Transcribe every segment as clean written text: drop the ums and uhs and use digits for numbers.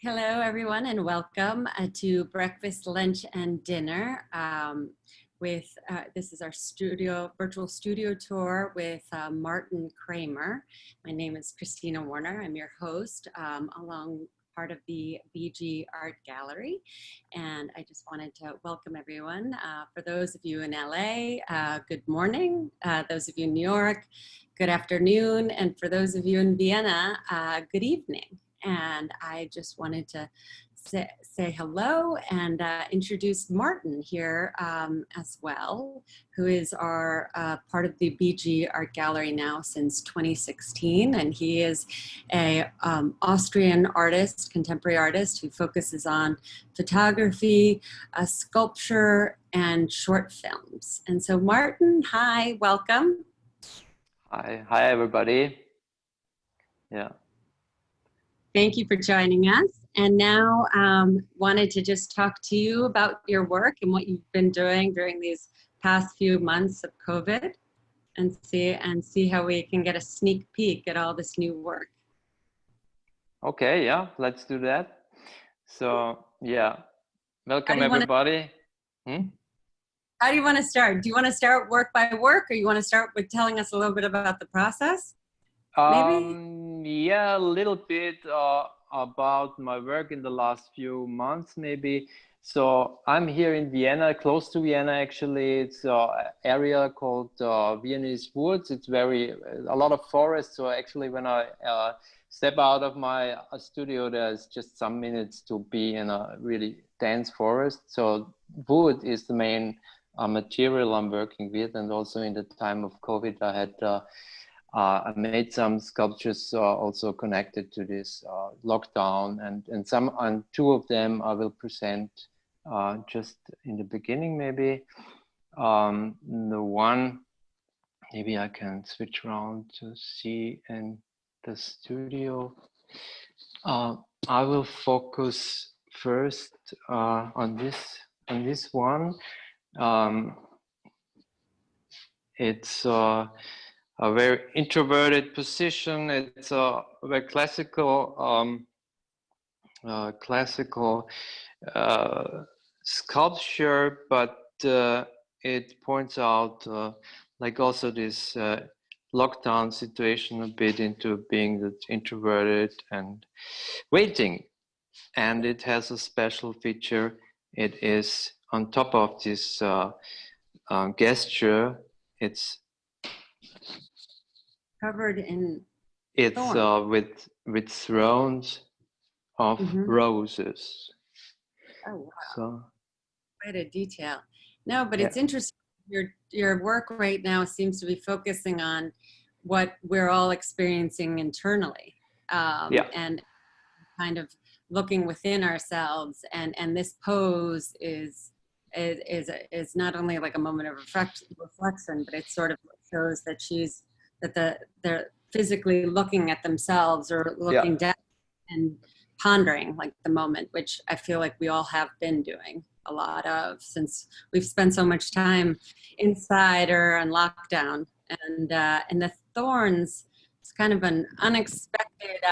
Hello, everyone, and welcome to Breakfast, Lunch, and Dinner. This is our virtual studio tour with Martin Krammer. My name is Christina Warner. I'm your host, along part of the BG Art Gallery, and I just wanted to welcome everyone. For those of you in LA, good morning. Those of you in New York, good afternoon, and for those of you in Vienna, good evening. And I just wanted to say hello and introduce Martin here as well, who is our part of the BG Art Gallery now since 2016. And he is a Austrian artist, contemporary artist, who focuses on photography, sculpture, and short films. And so Martin, hi, welcome. Hi everybody. Yeah. Thank you for joining us. And now wanted to just talk to you about your work and what you've been doing during these past few months of COVID and see how we can get a sneak peek at all this new work. Okay, yeah, let's do that. So, yeah, welcome everybody. How do you want to start? Do you want to start work by work, or you want to start with telling us a little bit about the process? Maybe? Yeah, a little bit about my work in the last few months, maybe. So I'm here in Vienna, close to Vienna, actually. It's an area called Viennese Woods. It's a lot of forest. So actually, when I step out of my studio, there's just some minutes to be in a really dense forest. So wood is the main material I'm working with. And also in the time of COVID, I made some sculptures also connected to this lockdown, and two of them I will present just in the beginning, maybe. The one, maybe I can switch around to see in the studio. I will focus first on this one. It's a very introverted position. It's a very classical sculpture, but it points out like also this lockdown situation a bit into being that introverted and waiting. And it has a special feature. It is on top of this gesture. It's covered in thorn. with thrones of roses. Oh wow! So quite a detail. No, but it's interesting. Your work right now seems to be focusing on what we're all experiencing internally, and kind of looking within ourselves. And this pose is not only like a moment of reflection, but it sort of shows that they're physically looking at themselves or looking down and pondering like the moment, which I feel like we all have been doing a lot of since we've spent so much time inside or on lockdown. And the thorns, it's kind of an unexpected,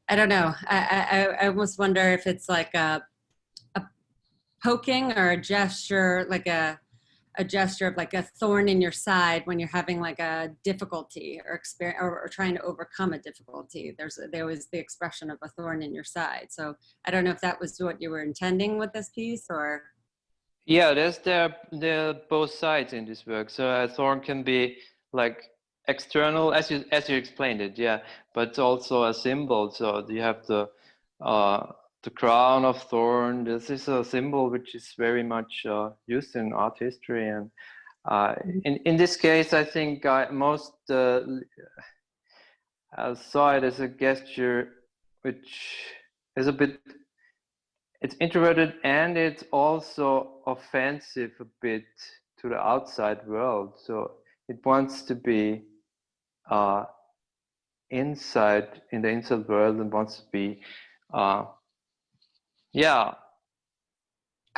I don't know. I almost wonder if it's like a poking or a gesture, like a gesture of like a thorn in your side when you're having like a difficulty or experience or trying to overcome a difficulty. There was the expression of a thorn in your side. So I don't know if that was what you were intending with this piece, or. Yeah, there are both sides in this work. So a thorn can be like external, as you explained it, yeah, but also a symbol. So you have the crown of thorn. This is a symbol which is very much used in art history, and in this case, I think I saw it as a gesture which is a bit. It's introverted and it's also offensive a bit to the outside world. So it wants to be inside in the inside world and wants to be, Are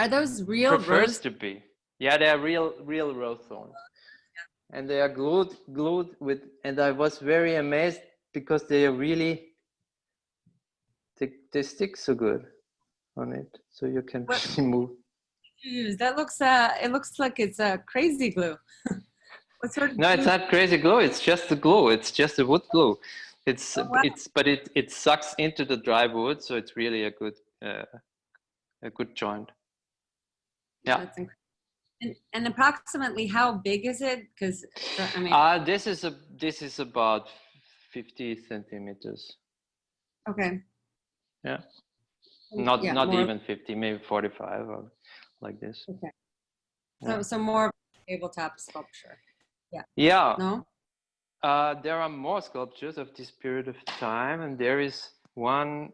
those real prefers to be. Yeah, they are real rose thorns. And they are glued with, and I was very amazed because they are really they stick so good on it, so you can What really move. do you use? That looks it looks like it's crazy glue. What sort of No, it's glue? not crazy glue. It's just the glue. It's just a wood glue. Oh, wow. But it sucks into the dry wood, so it's really a good joint. Yeah. That's incredible. And approximately how big is it? Because I mean, This is about 50 centimeters. okay. Yeah. Yeah, Not more. even 50, maybe 45 or like this. Okay. Yeah. So more tabletop sculpture. Yeah. Yeah. No? There are more sculptures of this period of time, and there is one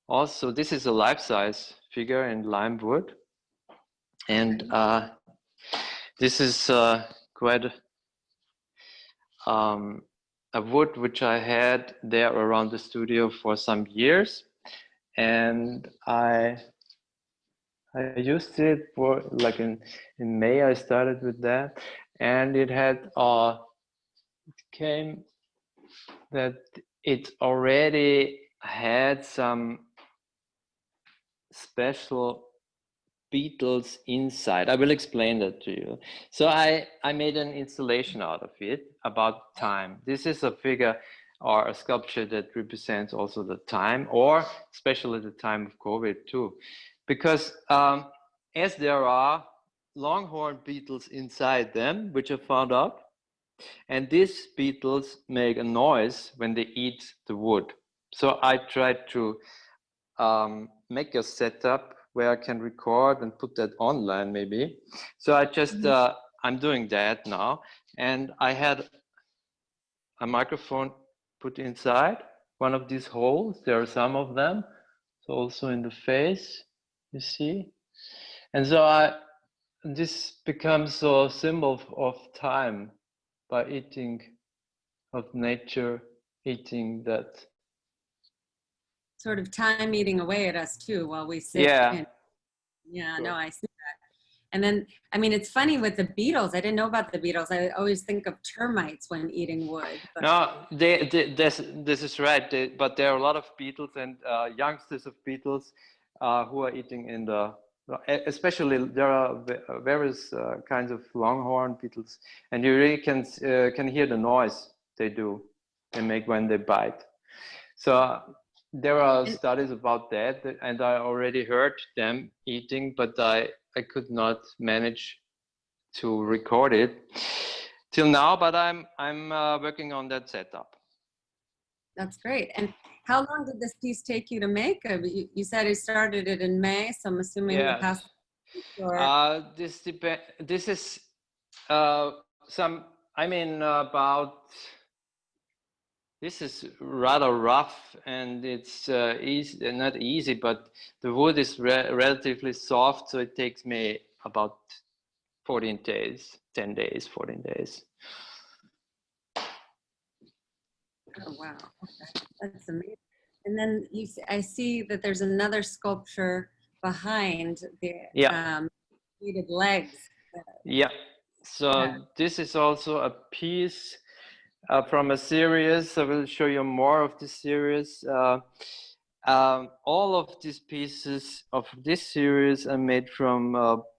also. This is a life-size figure in lime wood, and this is quite a wood which I had there around the studio for some years, and I used it for like in May. I started with that, and it had came that it already had some special beetles inside. I will explain that to you. So I made an installation out of it about time. This is a figure or a sculpture that represents also the time, or especially the time of COVID too, because as there are longhorn beetles inside them, which I found out, and these beetles make a noise when they eat the wood. So I tried to make a setup where I can record and put that online maybe. So I just, I'm doing that now. And I had a microphone put inside one of these holes. There are some of them. So also in the face, you see. And so this becomes a symbol of time by eating, of nature eating that. Sort of time eating away at us too while we sit Yeah. in. Yeah, Sure. no, I see that. And then, I mean, it's funny with the beetles. I didn't know about the beetles. I always think of termites when eating wood. But No, this is right. But there are a lot of beetles and youngsters of beetles who are eating in the, especially there are various kinds of longhorn beetles, and you really can hear the noise they make when they bite. So there are studies about that, and I already heard them eating, but I could not manage to record it till now. But I'm working on that setup. that's great. And how long did this piece take you to make? You said you started it in May, so I'm assuming the Yeah. past week or This is some. I mean, about. This is rather rough, and it's easy, not easy, but the wood is relatively soft, so it takes me about 14 days, 10 days, 14 days. oh wow, okay, that's amazing. And then I see that there's another sculpture behind the weighted legs. Yeah. So Yeah. this is also a piece from a series. I will show you more of this series. All of these pieces of this series are made from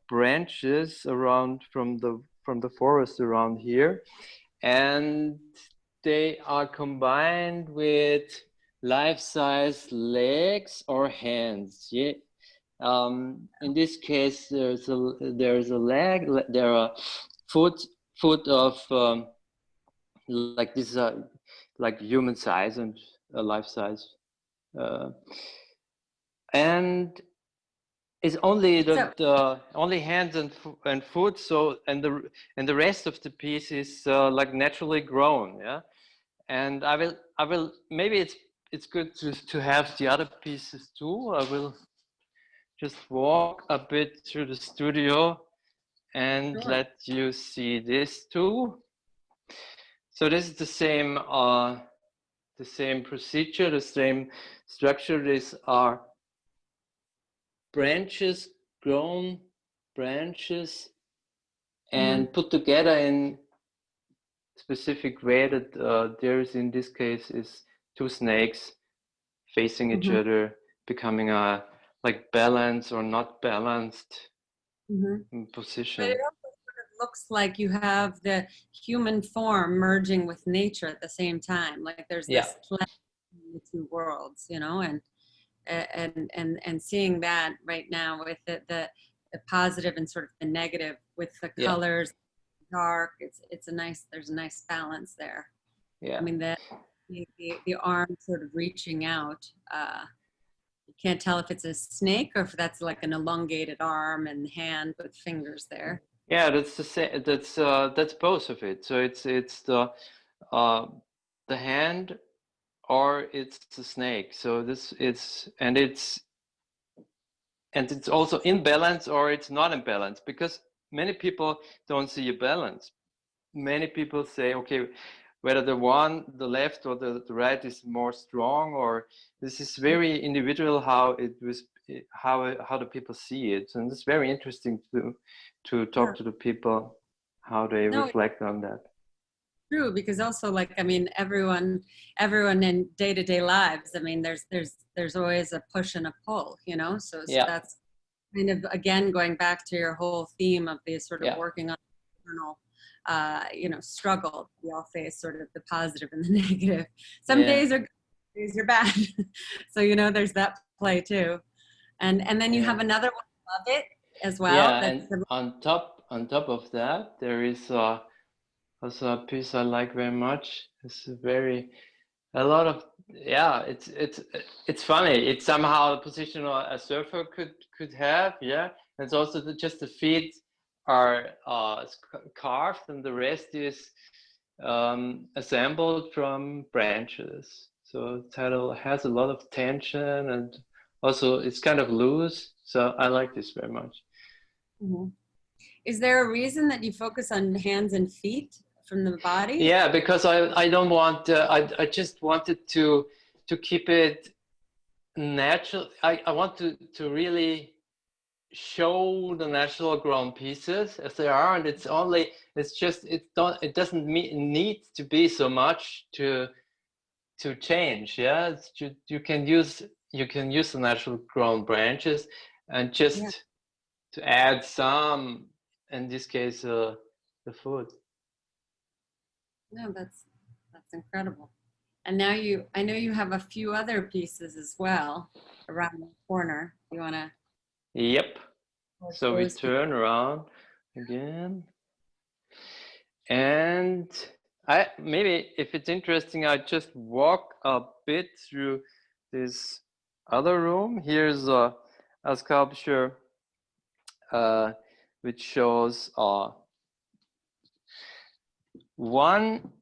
branches around from the forest around here, and they are combined with life-size legs or hands. Yeah. In this case, there's a leg. There are foot of like this like human size and life size, and it's only the only hands and foot. So and the rest of the piece is like naturally grown. Yeah, and I will maybe it's good to have the other pieces too. I will just walk a bit through the studio and Sure. let you see this too. So this is the same procedure, the same structure. These are branches, grown branches, and put together in specific way that there's in this case is two snakes facing each Mm-hmm. other, becoming a like balanced or not balanced Mm-hmm. But position. it also sort of looks like you have the human form merging with nature at the same time. Like there's Yeah, this play in the two worlds, you know, and seeing that right now with the positive and sort of the negative with the yeah, colors, dark. It's a nice. There's a nice balance there. I yeah. mean the arm sort of reaching out. You can't tell if it's a snake or if that's like an elongated arm and hand with fingers there. Yeah, that's the same. That's both of it. So it's uh, the hand or it's the snake. So this it's also in balance or it's not in balance, because many people don't see a balance. Many people say, okay, whether the left or the right is more strong, or this is very individual how it was, how the people see it, and it's very interesting to Yeah. talk to the people how they No, reflect on that. true, because also like I mean everyone in day-to-day lives, I mean there's always a push and a pull, you know, so Yeah, that's kind of again going back to your whole theme of the sort of yeah, working on internal you know, struggle. We all face sort of the positive and the negative. Some yeah, days are good, days are bad. So you know there's that play too, and then you yeah, have another one, love it as well, yeah. that's And on top of that, there is also a piece I like very much. It's a lot of, yeah, it's funny. It's somehow a position a surfer could have, yeah. And it's also just the feet are carved, and the rest is assembled from branches. So the title has a lot of tension, and also it's kind of loose. So I like this very much. Mhm. Is there a reason that you focus on hands and feet from the body? Yeah, because I don't want I just wanted to keep it natural. I want to really show the natural grown pieces as they are, and it doesn't need to be so much to change. Yeah, you can use the natural grown branches and Yeah, just to add some, in this case, the food. no, that's incredible. And now I know you have a few other pieces as well around the corner. You want to Yep. post So we those to? turn around again, and I maybe if it's interesting, I just walk a bit through this other room. Here's a sculpture which shows one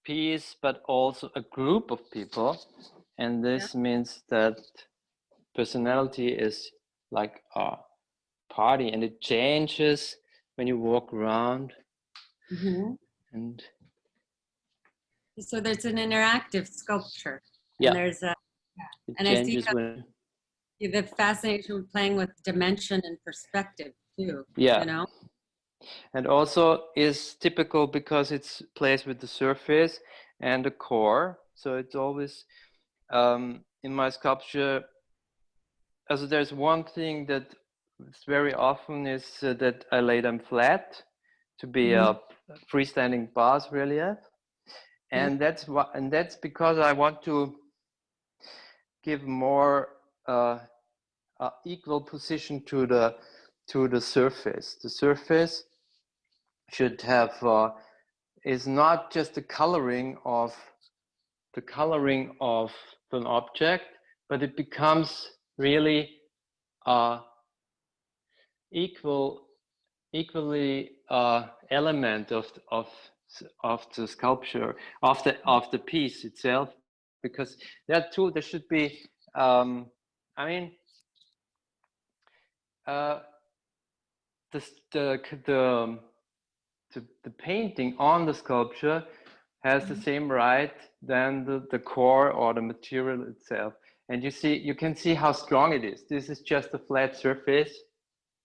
piece, but also a group of people, and Yeah. this means that personality is like a party, and it changes when you walk around. Hmm. And So there's an interactive sculpture, and yeah, there's a it and I see changes when, the fascination with playing with dimension and perspective too. yeah, You know. and also is typical because it's placed with the surface and the core. So it's always in my sculpture. Also, there's one thing that is very often is that I lay them flat to be Hmm. a freestanding bas relief, Yeah. and that's because I want to give more equal position to the surface. The surface should have is not just the coloring of an object, but it becomes really equal equally element of the sculpture of the piece itself, because there should be I mean uh, the, the the the painting on the sculpture has the same right than the core or the material itself. And you can see how strong it is. This is just a flat surface,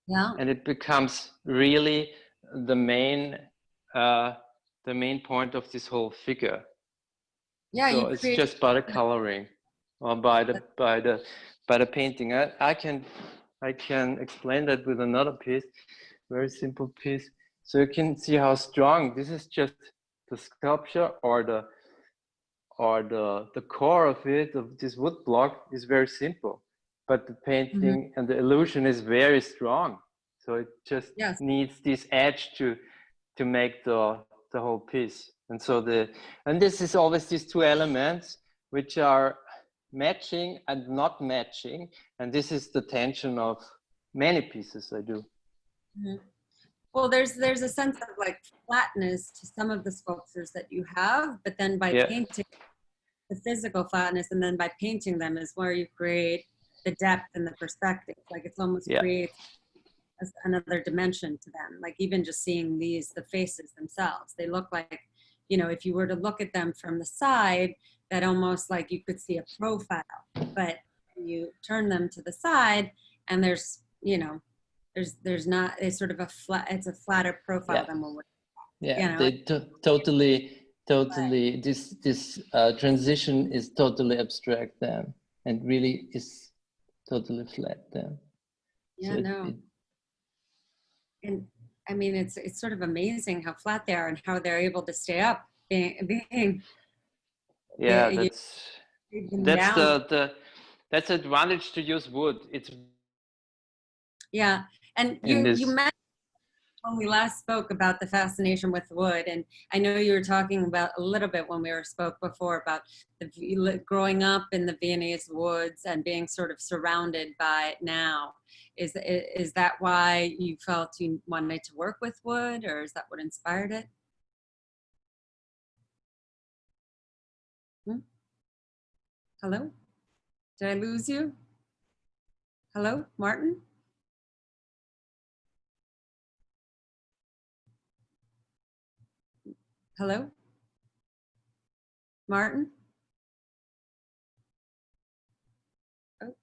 Yeah. and it becomes really the main uh, the main point of this whole figure. Yeah. So You it's create just by the coloring. or by the painting. I can explain that with another piece, very simple piece. So you can see how strong this is. Just the sculpture, or the core of it, of this wood block, is very simple, but the painting and the illusion is very strong. So it just Yes. needs this edge to make the whole piece. And so this is always these two elements which are matching and not matching, and this is the tension of many pieces I do. Well, there's a sense of like flatness to some of the sculptures that you have, but then by painting the physical flatness, and then by painting them is where you create the depth and the perspective. Like it's almost creates another dimension to them. Like even just seeing the faces themselves, they look like, you know, if you were to look at them from the side, that almost like you could see a profile, but you turn them to the side and there's, you know, there's not, it's sort of it's a flatter profile than what we're, you know, they totally this transition is totally abstract then, and really is totally flat then. And I mean, it's sort of amazing how flat they are and how they're able to stay up being that's that's advantage to use wood. It's and you mentioned when we last spoke about the fascination with wood, and I know you were talking about a little bit when we spoke before about growing up in the Viennese woods and being sort of surrounded by it now. Is that why you felt you wanted to work with wood, or is that what inspired it? Hello? Did I lose you? Hello, Martin? Hello? Martin? Oh.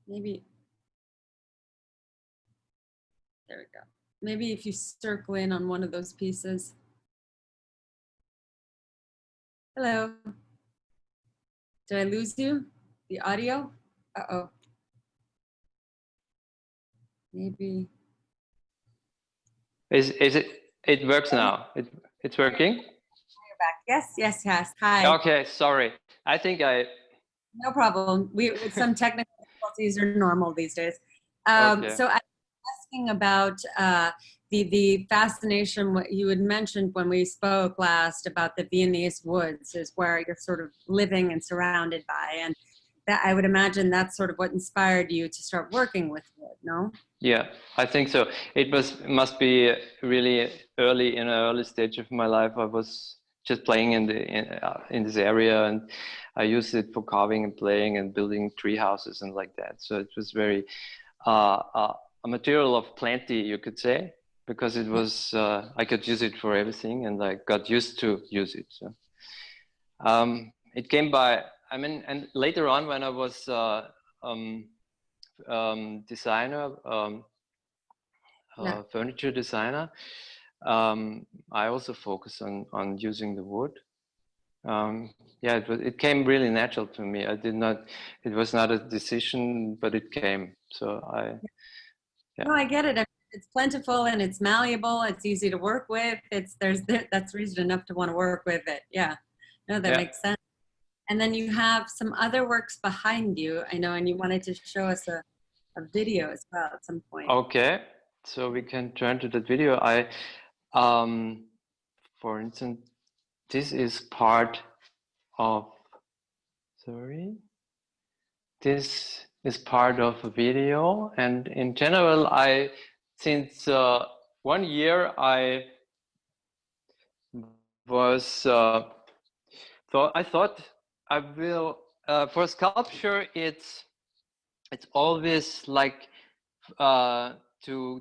Maybe. There we go. Maybe if you circle in on one of those pieces. Hello. Did I lose you? The audio? Uh-oh. Maybe. It works now. It's working? You're back. Yes. Hi. Okay, sorry. I think No problem. Some technical difficulties are normal these days. Okay. So I'm asking about the fascination, what you had mentioned when we spoke last about the Viennese woods is where you're sort of living and surrounded by, and that I would imagine that's sort of what inspired you to start working with wood, no? Yeah, I think so. It must be really early, in an early stage of my life. I was just playing in this area, and I used it for carving and playing and building tree houses and like that. So it was very a material of plenty, you could say, because it was I could use it for everything, and I got used to use it. So it came by. I mean, and later on when I was designer, furniture designer, I also focus on using the wood. It came really natural to me. It was not a decision, but it came. So No, I get it. It's plentiful and it's malleable. It's easy to work with. That's reason enough to want to work with it. Yeah, no, that makes sense. And then you have some other works behind you, I know, and you wanted to show us a video as well at some point. Okay, so we can turn to the video. For instance, this is part of, this is part of a video, and in general, since 1 year, I was I thought I will for sculpture. It's always like to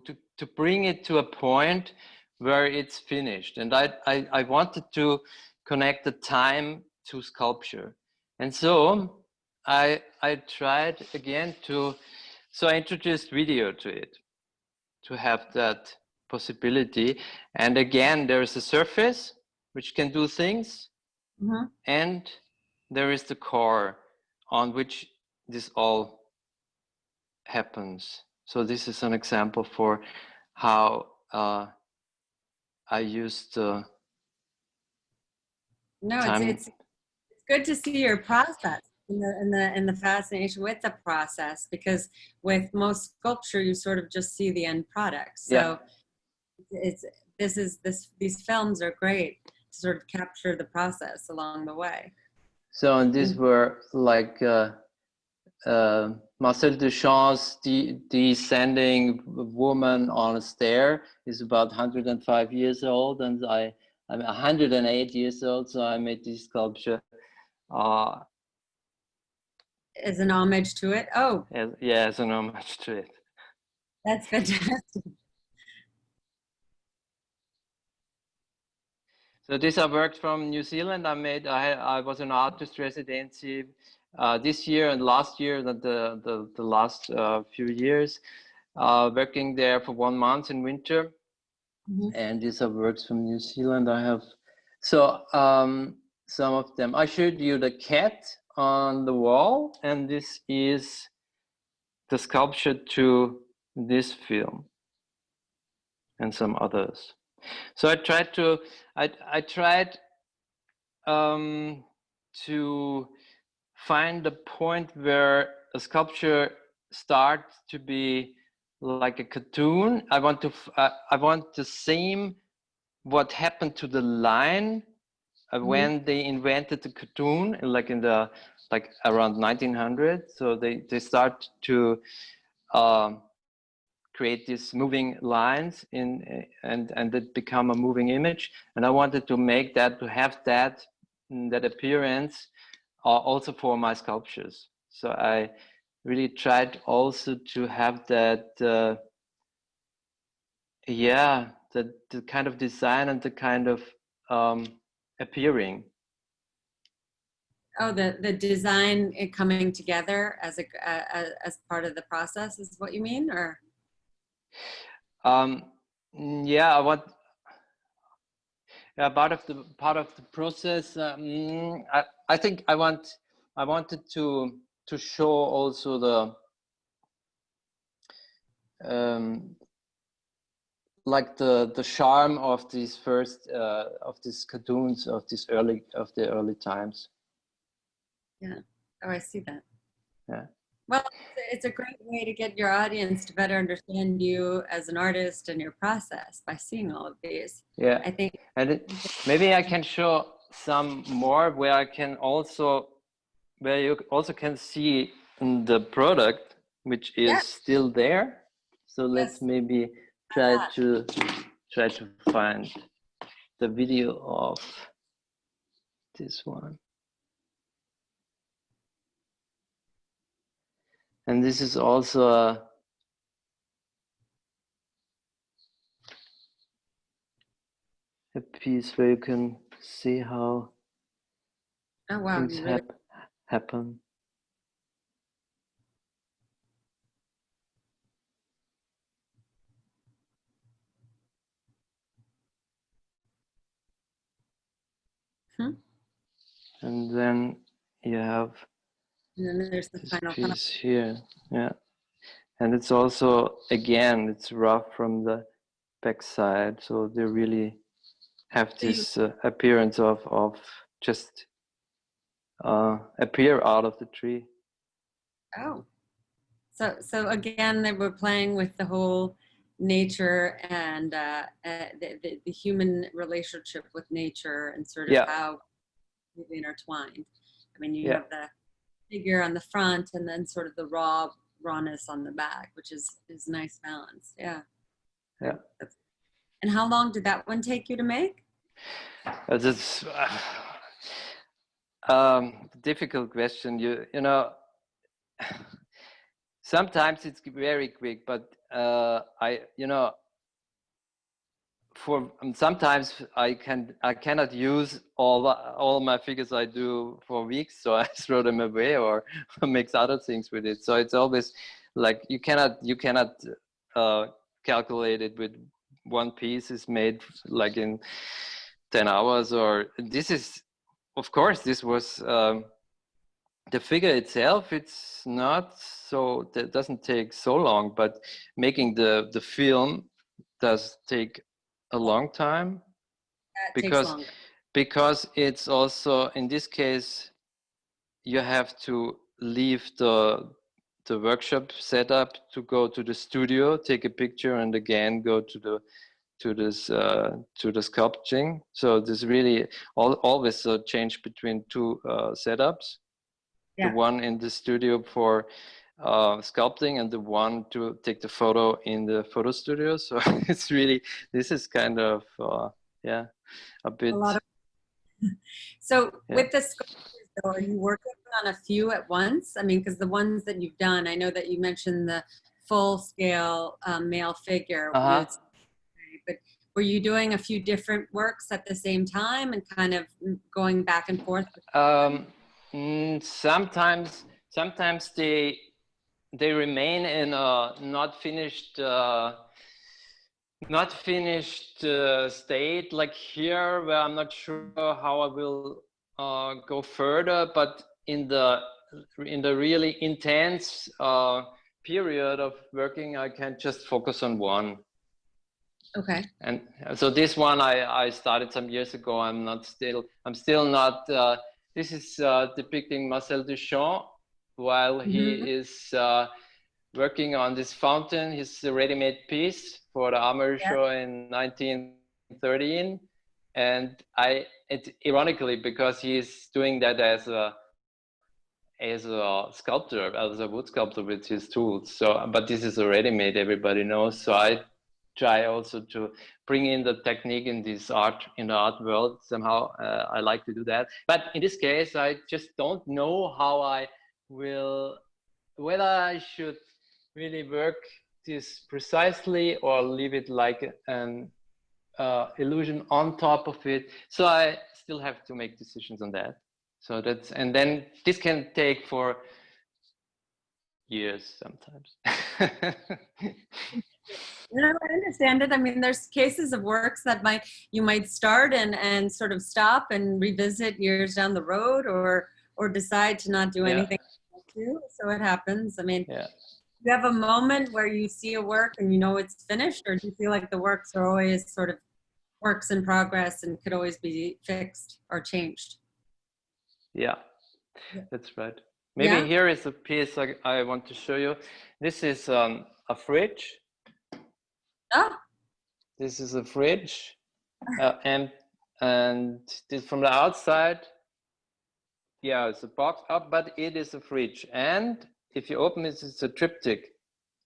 bring it to a point where it's finished, and I wanted to connect the time to sculpture, and so I tried again so I introduced video to it to have that possibility. And again, there is a surface which can do things, and there is the core on which this all happens. So this is an example for how I used No, time. it's good to see your process and the fascination with the process, because with most sculpture you sort of just see the end product. So it's these films are great to sort of capture the process along the way. So and these were like Marcel Duchamp's descending woman on a stair is about 105 years old, and I'm 108 years old, so I made this sculpture as an homage to it. Oh, as an homage to it. That's fantastic. So these are works from New Zealand. I was an artist residency this year and last year, the last few years, working there for 1 month in winter. And these are works from New Zealand. I have some of them. I showed you the cat on the wall, and this is the sculpture to this film and some others. So I tried to find the point where a sculpture starts to be like a cartoon. I want the same what happened to the line when they invented the cartoon, like around 1900. So they start to create these moving lines and it become a moving image. And I wanted to make that, to have that appearance also for my sculptures. So I really tried also to have that the kind of design and the kind of appearing. Oh, the design coming together as part of the process is what you mean, or? Yeah, part of the process. I think I wanted to show also the charm of these first of these cartoons of the early times. Yeah. Oh, I see that. Yeah. Well, it's a great way to get your audience to better understand you as an artist and your process by seeing all of these. Yeah, I think. And maybe I can show some more where you also can see the product, which is still there. So let's maybe try to find the video of this one. And this is also a piece where you can see how things happen. And then you have there's the this final piece here. Yeah. And it's also, again, it's rough from the backside. So they really have this appearance of just appear out of the tree. Oh, so again, they were playing with the whole nature and the human relationship with nature and sort of how really intertwined. I mean, you have the figure on the front and then sort of the rawness on the back, which is a nice balance. Yeah. And how long did that one take you to make? It's difficult question. You know, sometimes it's very quick, but sometimes I cannot use all my figures I do for weeks, so I throw them away or mix other things with it. So it's always like you cannot calculate it with one piece is made like in 10 hours, or this is of course, this was the figure itself. It's not so, that doesn't take so long, but making the film does take a long time, That takes longer. because it's also, in this case, you have to leave the workshop setup to go to the studio, take a picture, and again go to the sculpting. So there's really always a change between two setups. Yeah. The one in the studio for sculpting, and the one to take the photo in the photo studio. So it's really, this is kind of yeah, a bit. So with the sculptures, though, are you working on a few at once? I mean, because the ones that you've done, I know that you mentioned the full scale male figure, but were you doing a few different works at the same time and kind of going back and forth? Sometimes they remain in a not finished state, like here, where I'm not sure how I will go further, but in the really intense period of working, I can just focus on one. Okay. And so this one I started some years ago. I'm still not. This is depicting Marcel Duchamp while he is working on this fountain, his ready-made piece for the Armory show in 1913. And it's ironically, because he's doing that as a sculptor, as a wood sculptor with his tools. So, but this is a ready-made, everybody knows. So I try also to bring in the technique in the art world somehow. I like to do that, but in this case I just don't know how I will, whether I should really work this precisely or leave it like an illusion on top of it. So I still have to make decisions on that. So that's, and then this can take for years sometimes. No, I understand it. I mean, there's cases of works that you might start and sort of stop and revisit years down the road, or decide to not do anything. So it happens. I mean, you have a moment where you see a work and you know it's finished, or do you feel like the works are always sort of works in progress and could always be fixed or changed? Yeah, that's right. Maybe here is a piece I want to show you. This is a fridge. This is a fridge, and this from the outside, it's a box up, but it is a fridge. And if you open it, it's a triptych,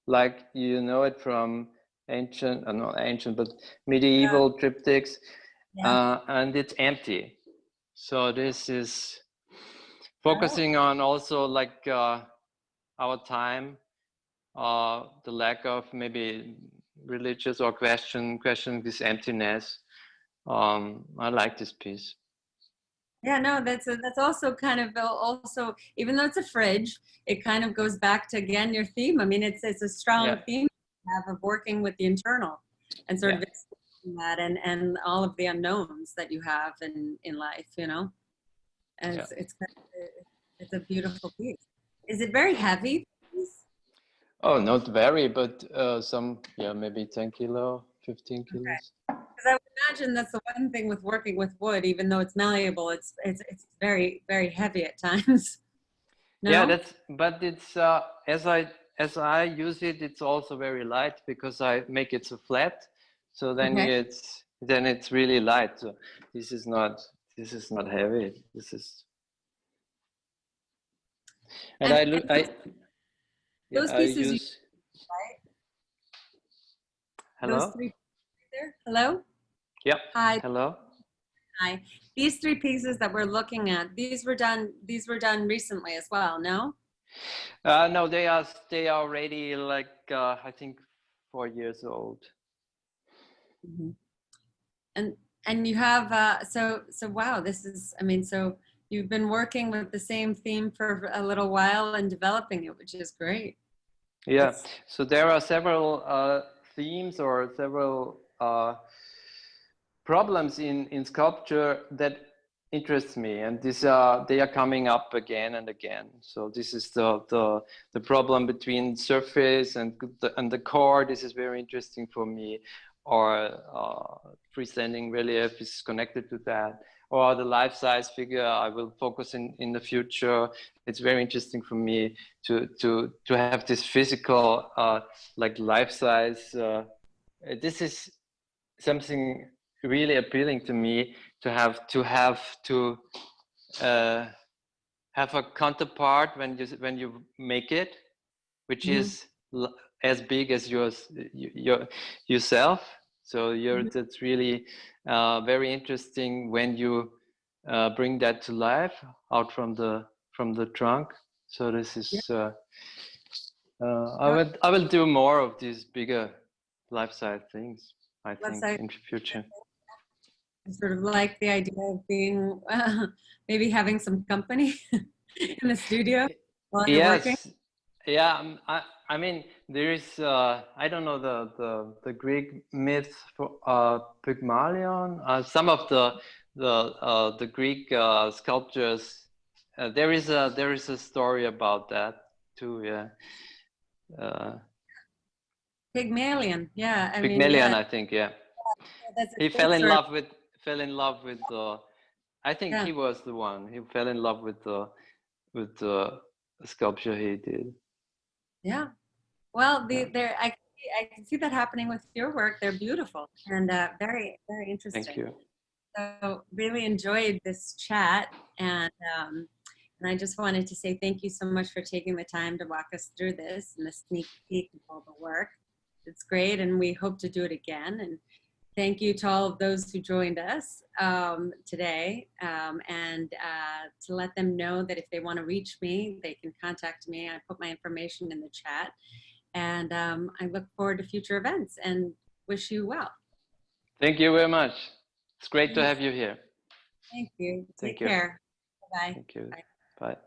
like you know it from ancient, not ancient, but medieval triptychs, and it's empty. So this is focusing on also like our time, the lack of maybe religious or question this emptiness. I like this piece. Yeah, no, that's also kind of also, even though it's a fridge, it kind of goes back to, again, your theme. I mean, it's a strong theme you have of working with the internal and sort of exploring that and all of the unknowns that you have in life, you know. And it's a beautiful piece. Is it very heavy? Oh, not very, but some, maybe 10 kilo, 15 kilos. Because I would imagine that's the one thing with working with wood, even though it's malleable, it's very, very heavy at times. No? Yeah, but it's as I use it, it's also very light because I make it so flat. So then it's really light. So this is not heavy. This is, and those pieces use, right? Hello? Those three there. Hello? Yep. Hi. Hello. Hi. These three pieces that we're looking at, these were done recently as well, no? No, they are already like I think 4 years old. And you have so wow, this is, I mean, so you've been working with the same theme for a little while and developing it, which is great. Yeah. So there are several themes or several problems in sculpture that interests me, and they are coming up again and again. So this is the problem between surface and the core. This is very interesting for me. Or freestanding relief is connected to that. Or the life-size figure I will focus in the future. It's very interesting for me to have this physical like life-size. This is something really appealing to me, to have a counterpart when you make it, which is as big as yourself. So that's really very interesting when you bring that to life out from the trunk. So this is I will do more of these bigger life-size things, I think, in the future. I sort of like the idea of being maybe having some company in the studio while you're working. Yeah. I mean, there is I don't know the Greek myth for Pygmalion. Some of the Greek sculptures. There is a story about that too. Yeah. Pygmalion. Yeah. I mean, Pygmalion, yeah. I think. Yeah. That's He fell in love with I think he was the one. He fell in love with the sculpture he did. Yeah. Well, I can see that happening with your work. They're beautiful and very, very interesting. Thank you. So really enjoyed this chat, and I just wanted to say thank you so much for taking the time to walk us through this and the sneak peek of all the work. It's great, and we hope to do it again. And thank you to all of those who joined us today, and to let them know that if they want to reach me, they can contact me. I put my information in the chat, and I look forward to future events and wish you well. Thank you very much. It's great to have you here. Thank you. Take care. Bye-bye. Thank you. Bye. Bye.